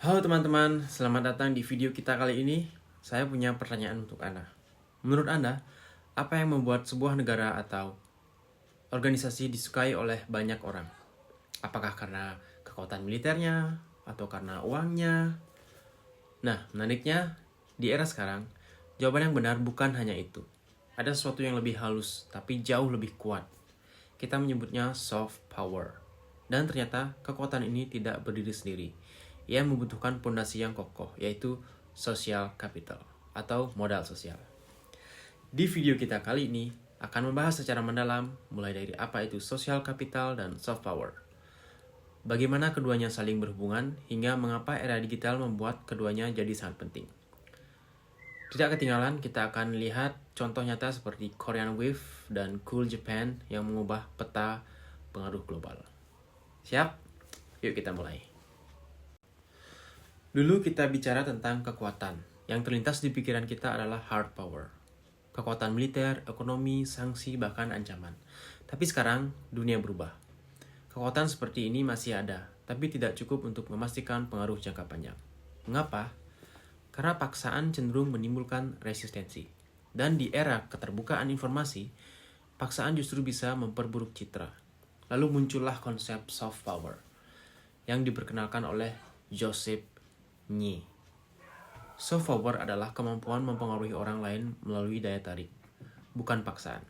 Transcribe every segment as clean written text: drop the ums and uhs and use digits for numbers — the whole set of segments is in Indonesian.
Halo teman-teman, selamat datang di video kita kali ini. Saya punya pertanyaan untuk Anda. Menurut Anda, apa yang membuat sebuah negara atau organisasi disukai oleh banyak orang? Apakah karena kekuatan militernya, atau karena uangnya? Nah, menariknya, di era sekarang, jawaban yang benar bukan hanya itu. Ada sesuatu yang lebih halus, tapi jauh lebih kuat. Kita menyebutnya soft power. Dan ternyata kekuatan ini tidak berdiri sendiri. Ia membutuhkan pondasi yang kokoh, yaitu social capital atau modal sosial. Di video kita kali ini akan membahas secara mendalam mulai dari apa itu social capital dan soft power. Bagaimana keduanya saling berhubungan hingga mengapa era digital membuat keduanya jadi sangat penting. Tidak ketinggalan, kita akan lihat contoh nyata seperti Korean Wave dan Cool Japan yang mengubah peta pengaruh global. Siap? Yuk kita mulai. Dulu kita bicara tentang kekuatan. Yang terlintas di pikiran kita adalah hard power. Kekuatan militer, ekonomi, sanksi, bahkan ancaman. Tapi sekarang dunia berubah. Kekuatan seperti ini masih ada, tapi tidak cukup untuk memastikan pengaruh jangka panjang. Mengapa? Karena paksaan cenderung menimbulkan resistensi. Dan di era keterbukaan informasi, paksaan justru bisa memperburuk citra. Lalu muncullah konsep soft power yang diperkenalkan oleh Joseph Nye. Soft power adalah kemampuan mempengaruhi orang lain melalui daya tarik, bukan paksaan.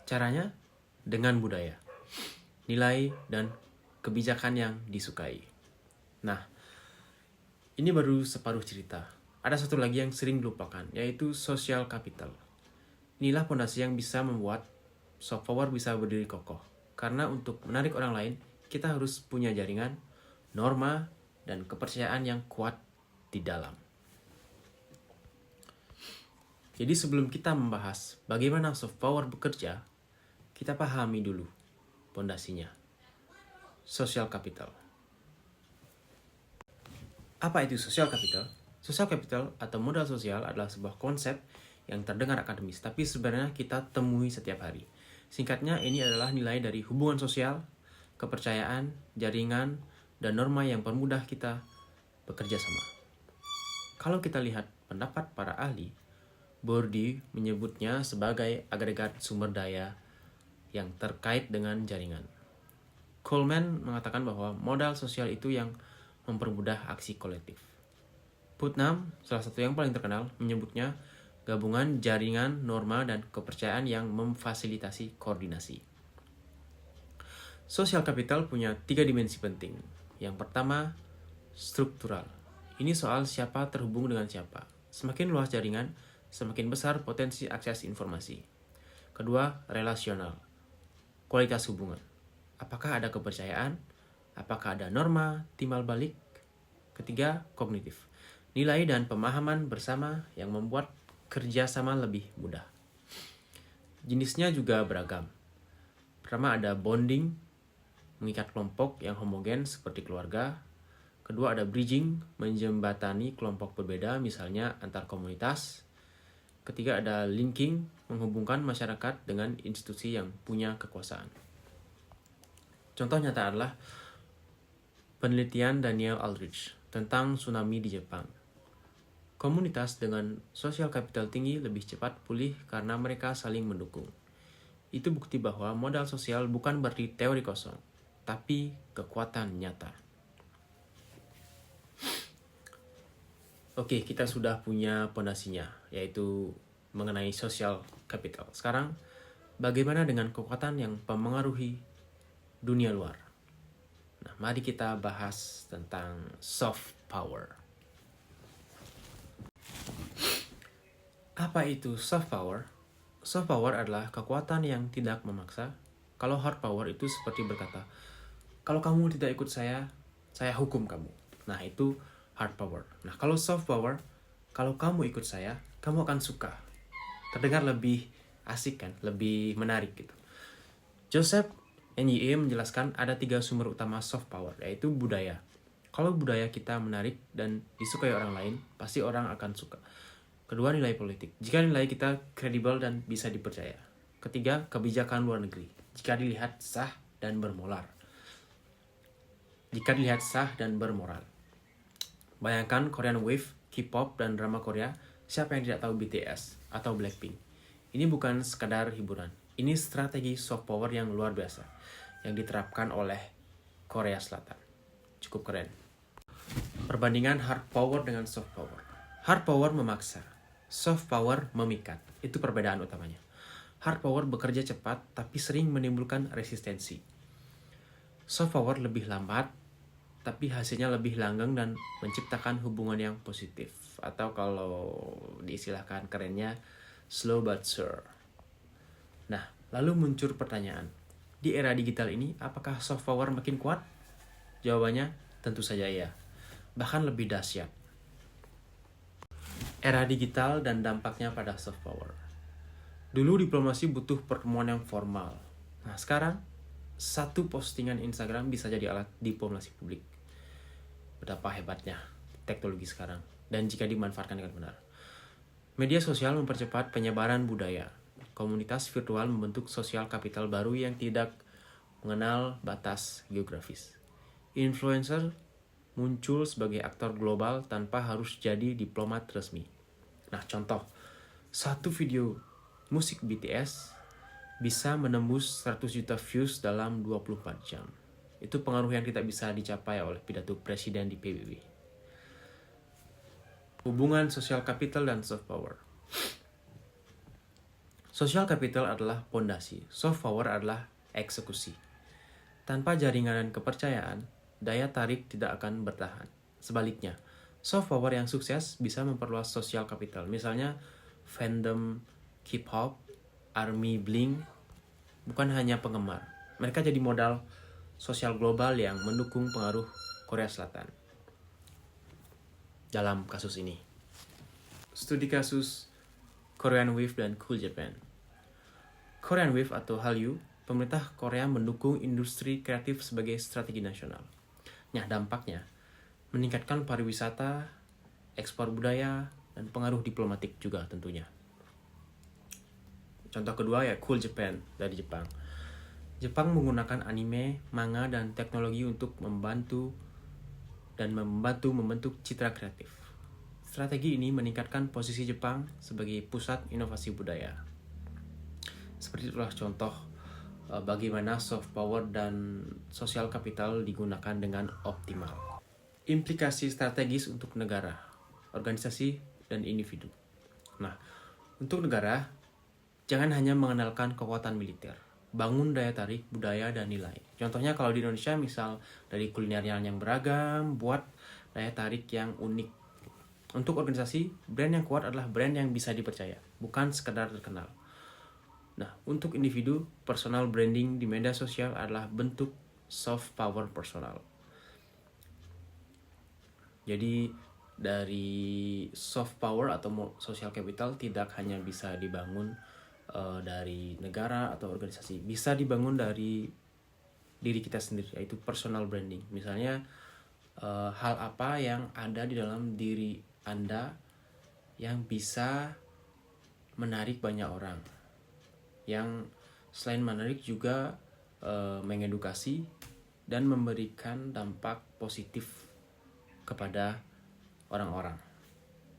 Caranya dengan budaya, nilai, dan kebijakan yang disukai. Nah, ini baru separuh cerita. Ada satu lagi yang sering dilupakan, yaitu social capital. Inilah fondasi yang bisa membuat soft power bisa berdiri kokoh. Karena untuk menarik orang lain, kita harus punya jaringan, norma, dan kepercayaan yang kuat di dalam. Jadi sebelum kita membahas bagaimana soft power bekerja, kita pahami dulu fondasinya. Social capital. Apa itu social capital? Social capital atau modal sosial adalah sebuah konsep yang terdengar akademis, tapi sebenarnya kita temui setiap hari. Singkatnya, ini adalah nilai dari hubungan sosial, kepercayaan, jaringan, dan norma yang mempermudah kita bekerja sama. Kalau kita lihat pendapat para ahli, Bourdieu menyebutnya sebagai agregat sumber daya yang terkait dengan jaringan. Coleman mengatakan bahwa modal sosial itu yang mempermudah aksi kolektif. Putnam, salah satu yang paling terkenal, menyebutnya gabungan jaringan, norma, dan kepercayaan yang memfasilitasi koordinasi. Social capital punya 3 dimensi penting. Yang pertama, struktural. Ini soal siapa terhubung dengan siapa. Semakin luas jaringan, semakin besar potensi akses informasi. Kedua, relasional. Kualitas hubungan. Apakah ada kepercayaan? Apakah ada norma, timbal balik? Ketiga, kognitif. Nilai dan pemahaman bersama yang membuat kerjasama lebih mudah. Jenisnya juga beragam. Pertama ada bonding, mengikat kelompok yang homogen seperti keluarga. Kedua ada bridging, menjembatani kelompok berbeda misalnya antar komunitas. Ketiga ada linking, menghubungkan masyarakat dengan institusi yang punya kekuasaan. Contoh nyata adalah penelitian Daniel Aldrich tentang tsunami di Jepang. Komunitas dengan social capital tinggi lebih cepat pulih karena mereka saling mendukung. Itu bukti bahwa modal sosial bukan berarti teori kosong, tapi kekuatan nyata. Oke, kita sudah punya pondasinya, yaitu mengenai social capital. Sekarang, bagaimana dengan kekuatan yang mempengaruhi dunia luar? Nah, mari kita bahas tentang soft power. Apa itu soft power? Soft power adalah kekuatan yang tidak memaksa. Kalau hard power itu seperti berkata, kalau kamu tidak ikut saya hukum kamu. Nah, itu hard power. Nah, kalau soft power, kalau kamu ikut saya, kamu akan suka. Terdengar lebih asik kan, lebih menarik gitu. Joseph Nye menjelaskan ada 3 sumber utama soft power, yaitu budaya. Kalau budaya kita menarik dan disukai orang lain, pasti orang akan suka. Kedua, nilai politik. Jika nilai kita kredibel dan bisa dipercaya. Ketiga, kebijakan luar negeri. Jika dilihat sah dan bermoral. Bayangkan Korean Wave, K-pop, dan drama Korea, siapa yang tidak tahu BTS atau Blackpink? Ini bukan sekadar hiburan, ini strategi soft power yang luar biasa, yang diterapkan oleh Korea Selatan. Cukup keren. Perbandingan hard power dengan soft power. Hard power memaksa, soft power memikat. Itu perbedaan utamanya. Hard power bekerja cepat, tapi sering menimbulkan resistensi. Soft power lebih lambat, tapi hasilnya lebih langgeng dan menciptakan hubungan yang positif. Atau kalau diistilahkan kerennya, slow but sure. Nah, lalu muncul pertanyaan. Di era digital ini, apakah soft power makin kuat? Jawabannya, tentu saja iya. Bahkan lebih dahsyat. Era digital dan dampaknya pada soft power. Dulu diplomasi butuh pertemuan yang formal. Nah, sekarang satu postingan Instagram bisa jadi alat diplomasi publik. Betapa hebatnya teknologi sekarang dan jika dimanfaatkan dengan benar. Media sosial mempercepat penyebaran budaya. Komunitas virtual membentuk sosial kapital baru yang tidak mengenal batas geografis. Influencer muncul sebagai aktor global tanpa harus jadi diplomat resmi. Nah, contoh, satu video musik BTS bisa menembus 100 juta views dalam 24 jam. Itu pengaruh yang tidak bisa dicapai oleh pidato presiden di PBB. Hubungan sosial capital dan soft power. Social capital adalah pondasi, soft power adalah eksekusi. Tanpa jaringan dan kepercayaan, daya tarik tidak akan bertahan. Sebaliknya, soft power yang sukses bisa memperluas social capital. Misalnya, fandom K-pop, ARMY Bling, bukan hanya penggemar. Mereka jadi modal sosial global yang mendukung pengaruh Korea Selatan. Dalam kasus ini, studi kasus Korean Wave dan Cool Japan. Korean Wave atau Hallyu, pemerintah Korea mendukung industri kreatif sebagai strategi nasional. Nah, dampaknya meningkatkan pariwisata, ekspor budaya, dan pengaruh diplomatik juga tentunya. Contoh kedua ya Cool Japan dari Jepang. Jepang menggunakan anime, manga, dan teknologi untuk membantu membentuk citra kreatif. Strategi ini meningkatkan posisi Jepang sebagai pusat inovasi budaya. Seperti itulah contoh bagaimana soft power dan sosial kapital digunakan dengan optimal. Implikasi strategis untuk negara, organisasi, dan individu. Nah, untuk negara, jangan hanya mengandalkan kekuatan militer. Bangun daya tarik, budaya, dan nilai. Contohnya kalau di Indonesia, misal dari kulinernya yang beragam, buat daya tarik yang unik. Untuk organisasi, brand yang kuat adalah brand yang bisa dipercaya, bukan sekedar terkenal. Nah, untuk individu, personal branding di media sosial adalah bentuk soft power personal. Jadi, dari soft power atau social capital tidak hanya bisa dibangun dari negara atau organisasi, bisa dibangun dari diri kita sendiri, yaitu personal branding. Misalnya hal apa yang ada di dalam diri Anda yang bisa menarik banyak orang, yang selain menarik juga mengedukasi dan memberikan dampak positif kepada orang-orang.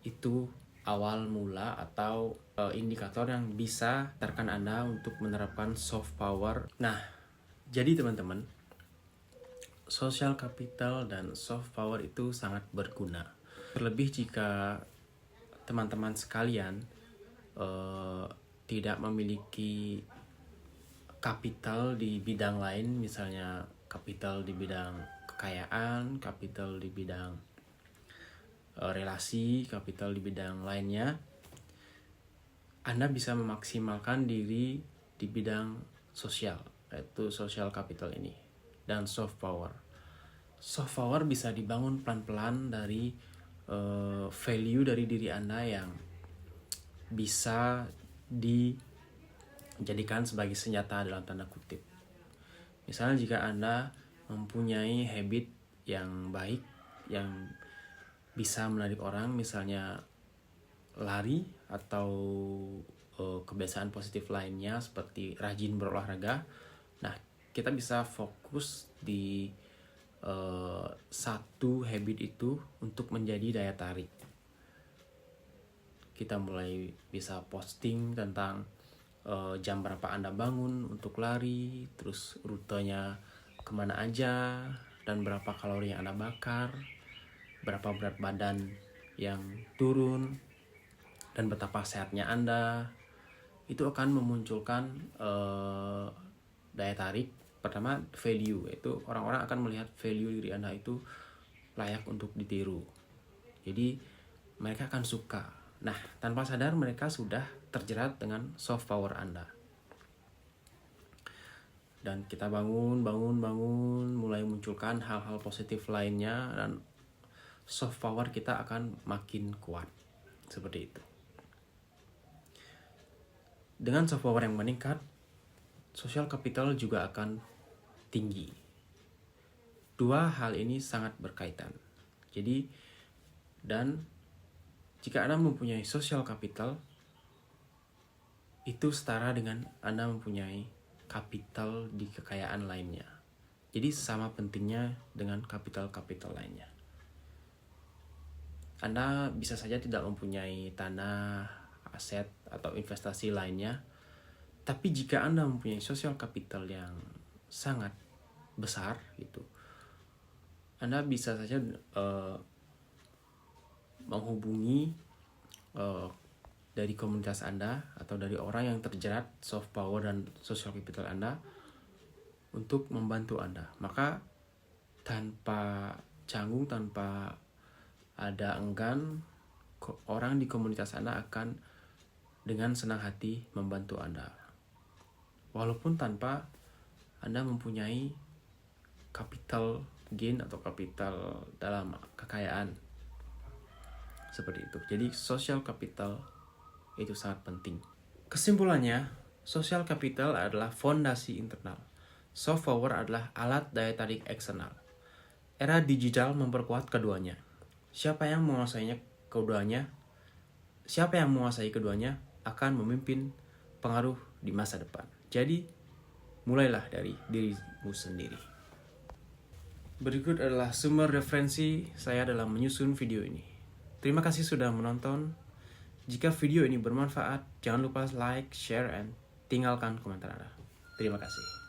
Itu awal mula atau indikator yang bisa terkan Anda untuk menerapkan soft power. Nah, jadi teman-teman, social capital dan soft power itu sangat berguna. Terlebih jika teman-teman sekalian tidak memiliki kapital di bidang lain, misalnya kapital di bidang kekayaan, kapital di bidang relasi, kapital di bidang lainnya, Anda bisa memaksimalkan diri di bidang sosial, yaitu social capital ini, dan soft power. Soft power bisa dibangun pelan-pelan dari value dari diri Anda yang bisa dijadikan sebagai senjata dalam tanda kutip. Misalnya jika Anda mempunyai habit yang baik, yang bisa menarik orang, misalnya lari atau kebiasaan positif lainnya seperti rajin berolahraga. Nah, kita bisa fokus di satu habit itu untuk menjadi daya tarik. Kita mulai bisa posting tentang jam berapa Anda bangun untuk lari, terus rutenya kemana aja, dan berapa kalori yang Anda bakar, berapa berat badan yang turun, dan betapa sehatnya Anda. Itu akan memunculkan daya tarik. Pertama, value, yaitu orang-orang akan melihat value diri Anda itu layak untuk ditiru. Jadi mereka akan suka. Nah, tanpa sadar mereka sudah terjerat dengan soft power Anda. Dan kita bangun, mulai munculkan hal-hal positif lainnya, dan soft power kita akan makin kuat. Seperti itu. Dengan soft power yang meningkat, social capital juga akan tinggi. Dua hal ini sangat berkaitan. Jadi, dan jika Anda mempunyai social capital, itu setara dengan Anda mempunyai kapital di kekayaan lainnya. Jadi sama pentingnya dengan kapital-kapital lainnya. Anda bisa saja tidak mempunyai tanah, aset, atau investasi lainnya, tapi jika Anda mempunyai social capital yang sangat besar, gitu, Anda bisa saja menghubungi dari komunitas Anda atau dari orang yang terjerat soft power dan social capital Anda untuk membantu Anda. Maka tanpa canggung, tanpa ada enggan, orang di komunitas Anda akan dengan senang hati membantu Anda. Walaupun tanpa Anda mempunyai capital gain atau capital dalam kekayaan. Seperti itu. Jadi social capital itu sangat penting. Kesimpulannya, social capital adalah fondasi internal. Soft power adalah alat daya tarik eksternal. Era digital memperkuat keduanya. Siapa yang menguasai keduanya akan memimpin pengaruh di masa depan. Jadi, mulailah dari dirimu sendiri. Berikut adalah sumber referensi saya dalam menyusun video ini. Terima kasih sudah menonton. Jika video ini bermanfaat, jangan lupa like, share, and tinggalkan komentar Anda. Terima kasih.